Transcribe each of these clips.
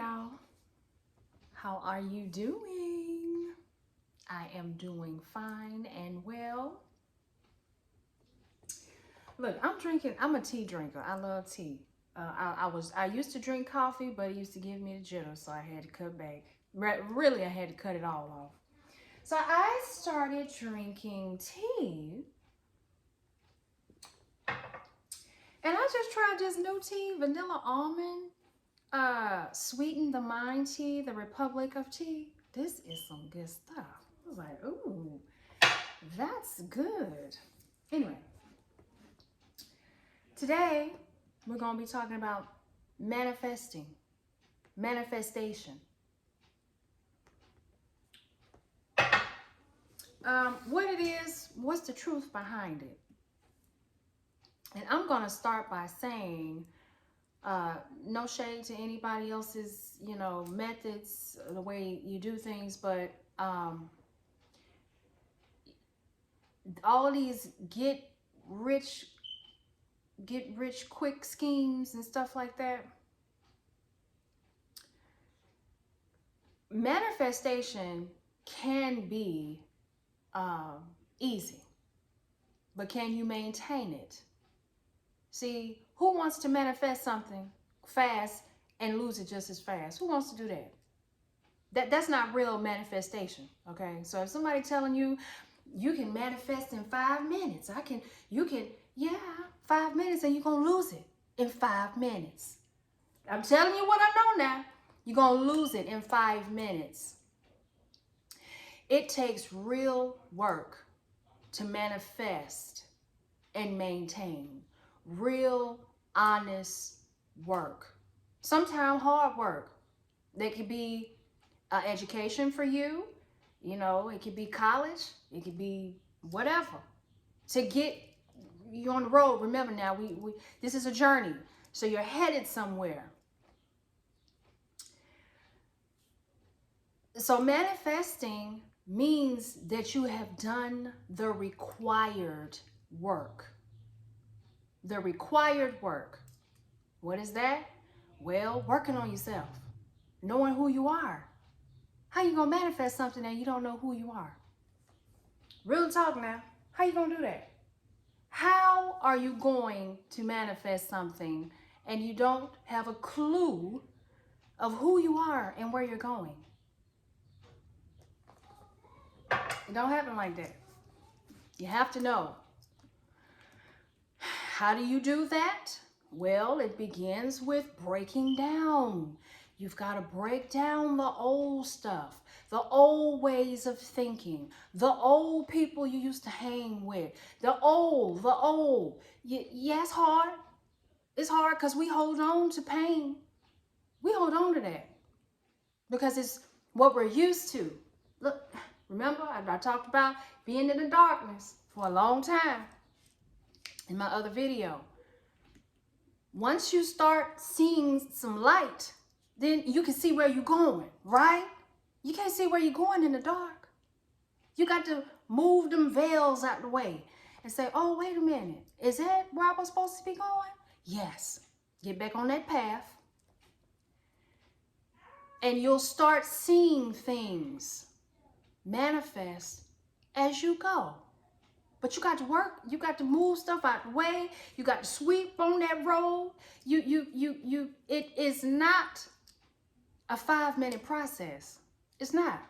y'all. How are you doing? I am doing fine and well. Look, I'm a tea drinker. I love tea. I used to drink coffee, but it used to give me the jitters, so I had to cut back. Really, I had to cut it all off. So I started drinking tea, and I just tried this new tea, vanilla almond, sweeten the mind tea, the Republic of Tea. This is some good stuff. I was like, ooh, that's good. Anyway, today we're going to be talking about manifestation. What it is, what's the truth behind it? And I'm going to start by saying, no shade to anybody else's, methods, the way you do things, but all of these get rich quick schemes and stuff like that. Manifestation can be easy, but can you maintain it? See, who wants to manifest something fast and lose it just as fast? Who wants to do that? That's not real manifestation, okay? So if somebody telling you you can manifest in 5 minutes, yeah, 5 minutes and you're gonna lose it in 5 minutes. I'm telling you what I know now. You're gonna lose it in 5 minutes. It takes real work to manifest and maintain. Real, honest work. Sometimes hard work. There could be education for you. It could be college. It could be whatever. To get you on the road, remember now, this is a journey. So you're headed somewhere. So manifesting means that you have done the required work. The required work. What is that? Well, working on yourself. Knowing who you are. How you gonna manifest something that you don't know who you are? Real talk now. How you gonna do that? How are you going to manifest something and you don't have a clue of who you are and where you're going? It don't happen like that. You have to know. How do you do that? Well, it begins with breaking down. You've got to break down the old stuff, the old ways of thinking, the old people you used to hang with, the old. Yeah, it's hard. It's hard because we hold on to pain. We hold on to that because it's what we're used to. Look, remember I talked about being in the darkness for a long time in my other video. Once you start seeing some light, then you can see where you're going, right? You can't see where you're going in the dark. You got to move them veils out the way and say, oh, wait a minute. Is that where I was supposed to be going? Yes. Get back on that path. And you'll start seeing things manifest as you go. But you got to work. You got to move stuff out the way. You got to sweep on that road. It is not a 5-minute process. It's not.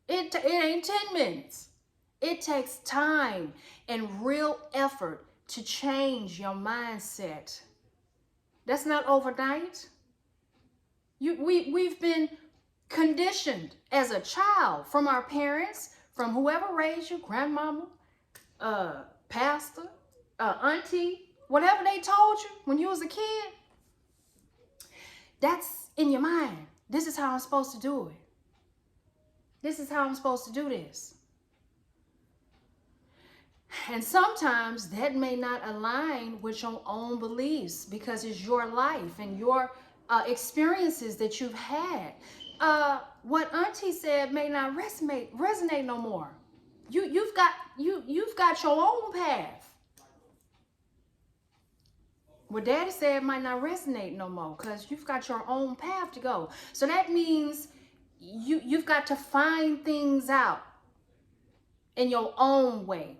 It ain't 10 minutes. It takes time and real effort to change your mindset. That's not overnight. We've been conditioned as a child from our parents, from whoever raised you, grandmama, pastor, auntie, whatever they told you when you was a kid. That's in your mind. This is how I'm supposed to do it. This is how I'm supposed to do this. And sometimes that may not align with your own beliefs because it's your life and your experiences that you've had. What auntie said may not resonate no more. You've got your own path. what daddy said might not resonate no more because you've got your own path to go. So that means you've got to find things out in your own way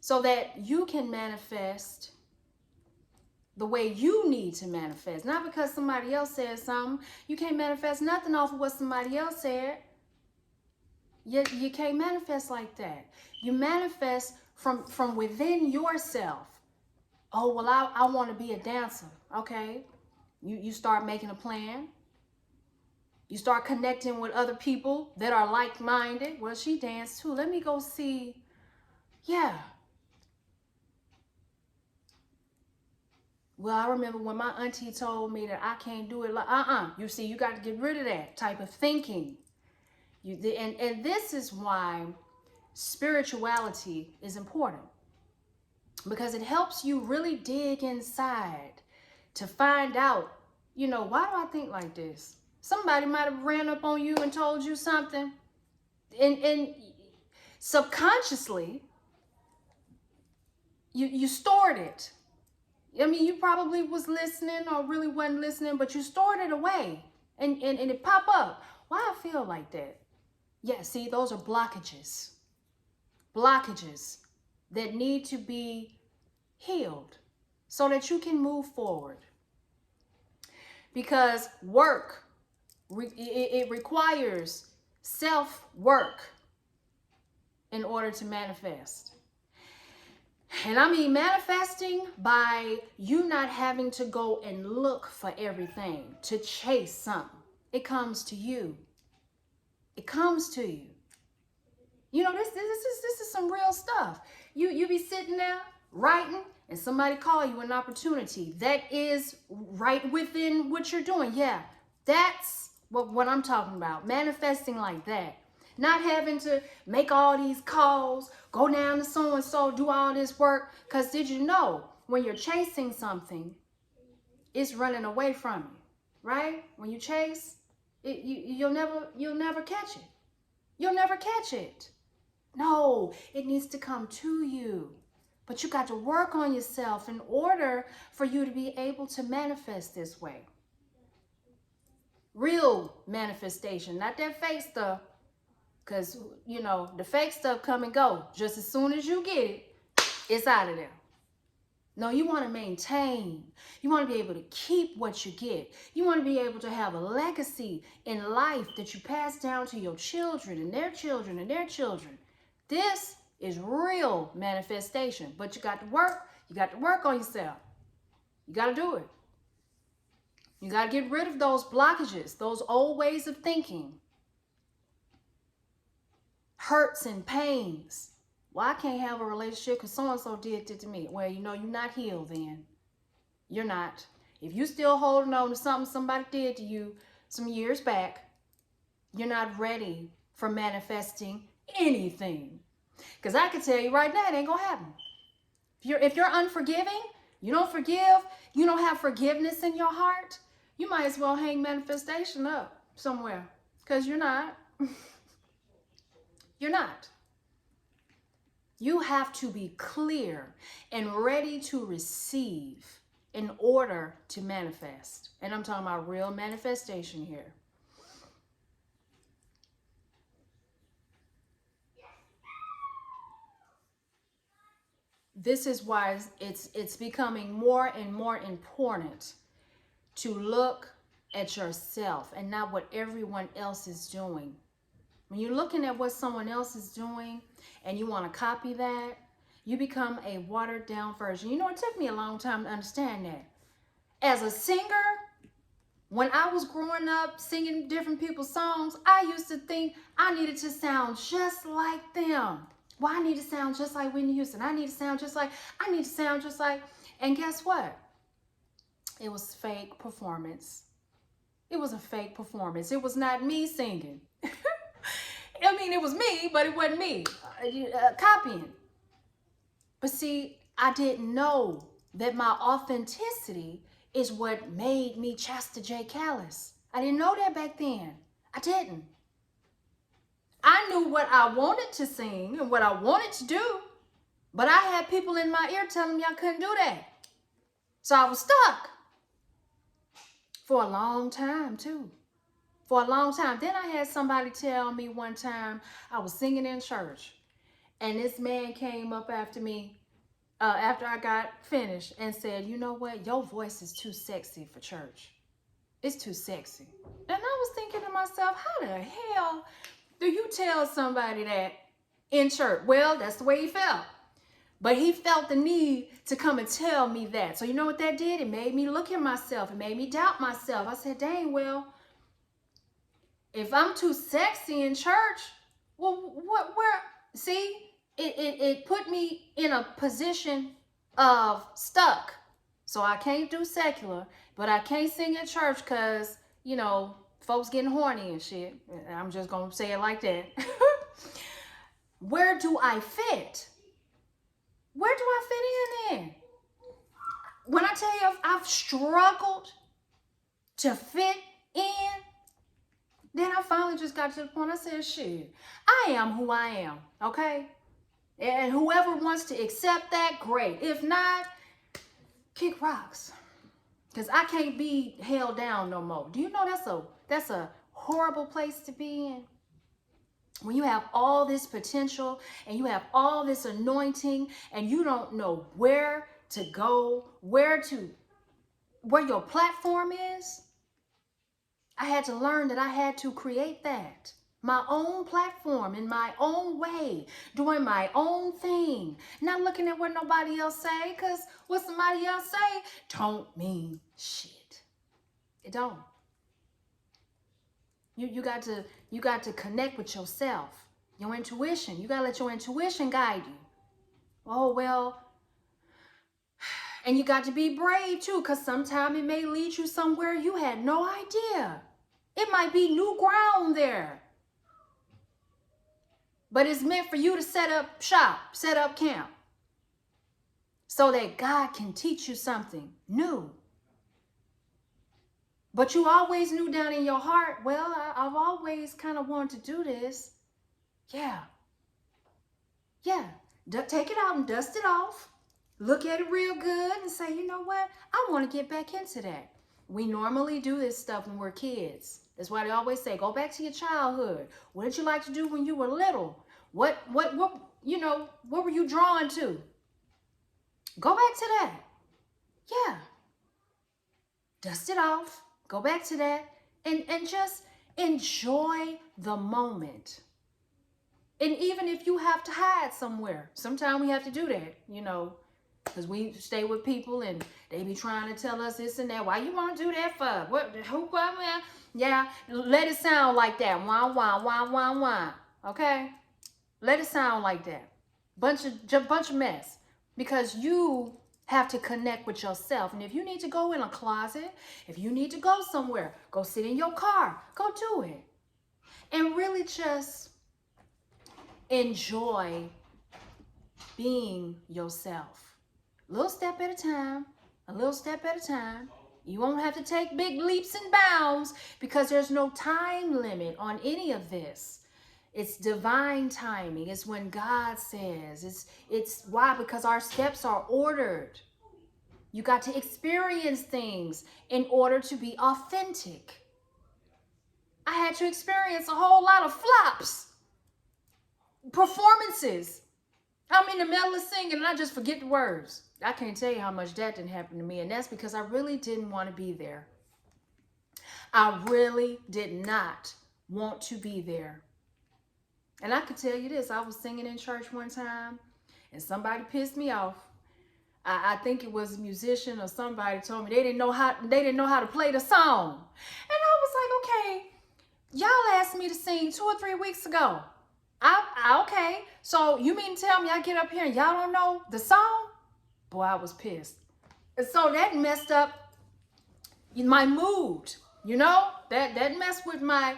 so that you can manifest the way you need to manifest. Not because somebody else said something. You can't manifest nothing off of what somebody else said. You can't manifest like that. You manifest from within yourself. Oh, well, I want to be a dancer. Okay. You start making a plan. You start connecting with other people that are like-minded. Well, she danced too. Let me go see. Yeah. Well, I remember when my auntie told me that I can't do it like, You see, you got to get rid of that type of thinking. And this is why spirituality is important. Because it helps you really dig inside to find out, why do I think like this? Somebody might have ran up on you and told you something. And subconsciously, you stored it. I mean, you probably was listening or really wasn't listening, but you stored it away. And it pop up. Why I feel like that? Yeah, see, those are blockages. Blockages that need to be healed so that you can move forward. Because work, it requires self-work in order to manifest. And I mean manifesting by you not having to go and look for everything, to chase something. It comes to you. It comes to you. This is some real stuff. You be sitting there writing and somebody call you an opportunity that is right within what you're doing. Yeah, that's what I'm talking about. Manifesting like that. Not having to make all these calls, go down to so-and-so, do all this work. Because did you know, when you're chasing something, it's running away from you, right? When you chase, you'll never catch it. You'll never catch it. No, it needs to come to you. But you got to work on yourself in order for you to be able to manifest this way. Real manifestation, not that fake stuff. Because, the fake stuff come and go. Just as soon as you get it, it's out of there. No, you want to maintain. You want to be able to keep what you get. You want to be able to have a legacy in life that you pass down to your children and their children and their children. This is real manifestation. But you got to work. You got to work on yourself. You got to do it. You got to get rid of those blockages, those old ways of thinking. Hurts and pains. Well, I can't have a relationship because so-and-so did it to me. Well, you're not healed then. You're not. If you still holding on to something somebody did to you some years back, you're not ready for manifesting anything. Because I can tell you right now, it ain't going to happen. If you're unforgiving, you don't forgive, you don't have forgiveness in your heart, you might as well hang manifestation up somewhere. Because you're not. You're not. You have to be clear and ready to receive in order to manifest. And I'm talking about real manifestation here. This is why it's becoming more and more important to look at yourself and not what everyone else is doing. When you're looking at what someone else is doing and you want to copy that, you become a watered down version. It took me a long time to understand that. As a singer, when I was growing up singing different people's songs, I used to think I needed to sound just like them. Well, I need to sound just like Whitney Houston. I need to sound just like, and guess what? It was fake performance. It was a fake performance. It was not me singing. I mean, it was me, but it wasn't me copying. But see, I didn't know that my authenticity is what made me Chasta J. Callis. I didn't know that back then. I didn't. I knew what I wanted to sing and what I wanted to do. But I had people in my ear telling me I couldn't do that. So I was stuck for a long time too. For a long time. Then I had somebody tell me one time, I was singing in church, and this man came up after me, after I got finished, and said, you know what? Your voice is too sexy for church. It's too sexy. And I was thinking to myself, how the hell do you tell somebody that in church? Well, that's the way he felt. But he felt the need to come and tell me that. So you know what that did? It made me look at myself. It made me doubt myself. I said, dang, well, if I'm too sexy in church, well, where, see, it put me in a position of stuck. So I can't do secular, but I can't sing in church because, you know, folks getting horny and shit. I'm just going to say it like that. Where do I fit? Where do I fit in then? When I tell you I've struggled to fit in, then I finally just got to the point I said, shit, I am who I am, okay? And whoever wants to accept that, great. If not, kick rocks. Because I can't be held down no more. Do you know that's a horrible place to be in? When you have all this potential and you have all this anointing and you don't know where to go, where your platform is. I had to learn that I had to create that. My own platform in my own way, doing my own thing, not looking at what nobody else say, because what somebody else say don't mean shit. It don't. You got to connect with yourself, your intuition. You got to let your intuition guide you. Oh, well, and you got to be brave too, because sometimes it may lead you somewhere you had no idea. It might be new ground there. But it's meant for you to set up shop, set up camp, so that God can teach you something new. But you always knew down in your heart, well, I've always kind of wanted to do this. Yeah. Take it out and dust it off. Look at it real good and say, you know what? I want to get back into that. We normally do this stuff when we're kids. That's why they always say, go back to your childhood. What did you like to do when you were little? What were you drawn to? Go back to that. Yeah. Dust it off. Go back to that and just enjoy the moment. And even if you have to hide somewhere, sometimes we have to do that, because we stay with people and they be trying to tell us this and that. Why you want to do that for? Yeah, let it sound like that. Wah, wah, wah, wah, wah. Okay? Let it sound like that. Bunch of mess. Because you have to connect with yourself. And if you need to go in a closet, if you need to go somewhere, go sit in your car, go do it. And really just enjoy being yourself. A little step at a time, a little step at a time. You won't have to take big leaps and bounds because there's no time limit on any of this. It's divine timing. It's when God says. It's why? Because our steps are ordered. You got to experience things in order to be authentic. I had to experience a whole lot of flops, performances. I'm in the middle of singing and I just forget the words. I can't tell you how much that didn't happen to me. And that's because I really didn't want to be there. I really did not want to be there. And I could tell you this, I was singing in church one time and somebody pissed me off. I think it was a musician or somebody told me they didn't know how to play the song. And I was like, okay, y'all asked me to sing 2 or 3 weeks ago. Okay, so you mean to tell me I get up here and y'all don't know the song? Boy, I was pissed. And so that messed up my mood, that messed with my,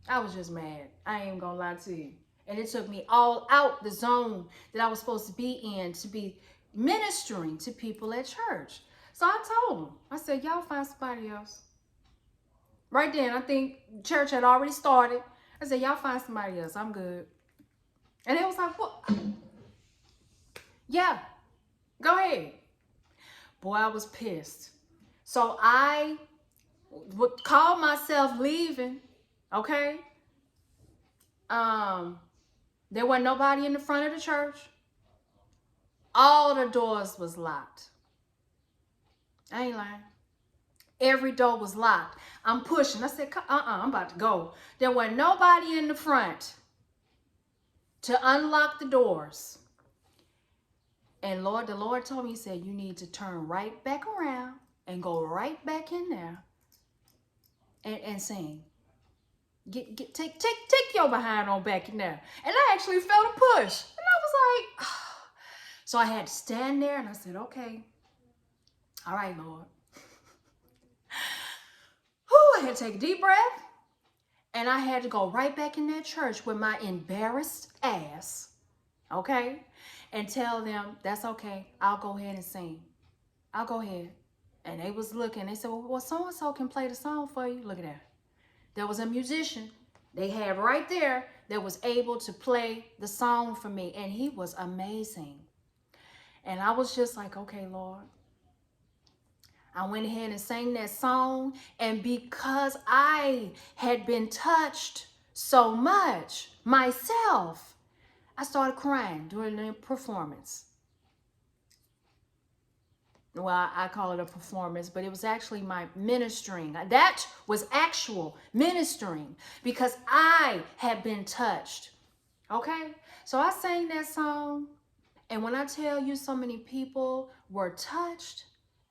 I was just mad. I ain't gonna lie to you. And it took me all out the zone that I was supposed to be in to be ministering to people at church. So I told them, I said, y'all find somebody else. Right then, I think church had already started. I said, y'all find somebody else. I'm good. And it was like, what? Yeah, go ahead. Boy, I was pissed. So I would call myself leaving, okay? There wasn't nobody in the front of the church. All the doors was locked. I ain't lying. Every door was locked. I'm pushing. I said, I'm about to go. There wasn't nobody in the front to unlock the doors. And the Lord told me, he said, you need to turn right back around and go right back in there and sing. Take your behind on back in there. And I actually felt a push. And I was like, oh. So I had to stand there and I said, okay. All right, Lord. Whew, I had to take a deep breath. And I had to go right back in that church with my embarrassed ass, okay? And tell them, that's okay. I'll go ahead and sing. I'll go ahead. And they was looking. They said, well, so-and-so can play the song for you. Look at that. There was a musician they had right there that was able to play the song for me. And he was amazing. And I was just like, okay, Lord. I went ahead and sang that song. And because I had been touched so much myself, I started crying during the performance. Well, I call it a performance, but it was actually my ministering. That was actual ministering because I had been touched. Okay? So I sang that song. And when I tell you so many people were touched,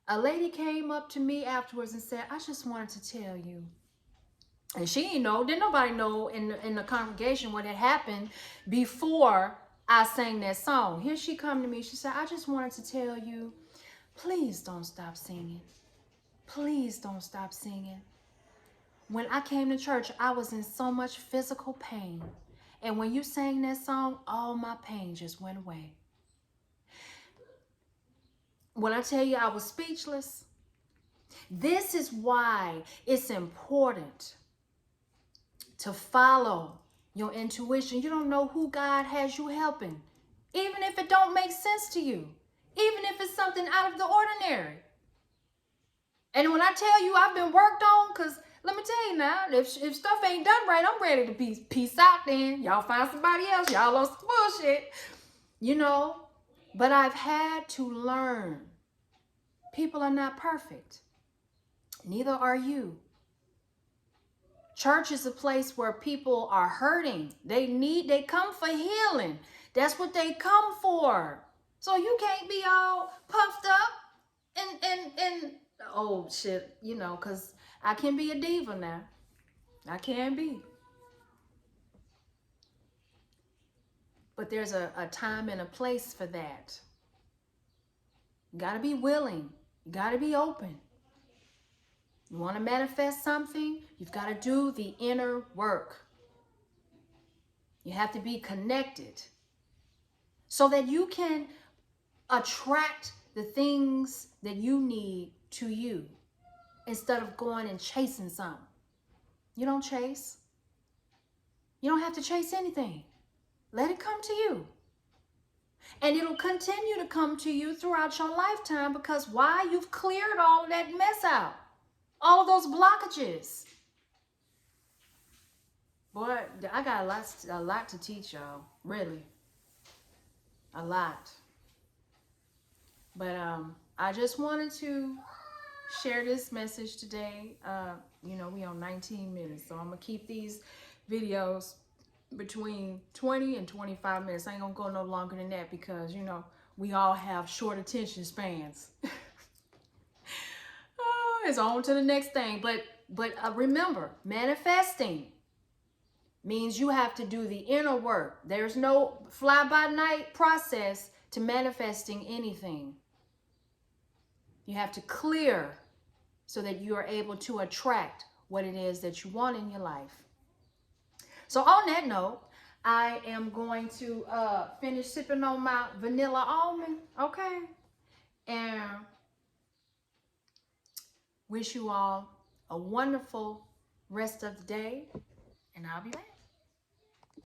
a lady came up to me afterwards and said, I just wanted to tell you. And she didn't know, didn't nobody know in the congregation what had happened before I sang that song. Here she come to me. She said, I just wanted to tell you, please don't stop singing. Please don't stop singing. When I came to church, I was in so much physical pain. And when you sang that song, all my pain just went away. When I tell you I was speechless, this is why it's important to follow your intuition. You don't know who God has you helping, even if it don't make sense to you, even if it's something out of the ordinary. And when I tell you I've been worked on, because let me tell you now, if stuff ain't done right, I'm ready to peace out then. Y'all find somebody else. Y'all on some bullshit, you know. But I've had to learn. People are not perfect. Neither are you. Church is a place where people are hurting. They come for healing. That's what they come for. So you can't be all puffed up and oh shit, you know, because I can be a diva now. I can be. But there's a time and a place for that. You got to be willing. You got to be open. You want to manifest something, you've got to do the inner work. You have to be connected so that you can attract the things that you need to you instead of going and chasing something. You don't chase. You don't have to chase anything. Let it come to you. And it'll continue to come to you throughout your lifetime because why? You've cleared all of that mess out. All of those blockages. Boy, I got a lot to teach y'all. Really. A lot. But I just wanted to share this message today. You know, we on 19 minutes. So I'm going to keep these videos between 20 and 25 minutes. I ain't going to go no longer than that because, you know, we all have short attention spans. It's on to the next thing. But remember, manifesting means you have to do the inner work. There's no fly-by-night process to manifesting anything. You have to clear so that you are able to attract what it is that you want in your life. So on that note, I am going to finish sipping on my vanilla almond, okay? And wish you all a wonderful rest of the day, and I'll be back.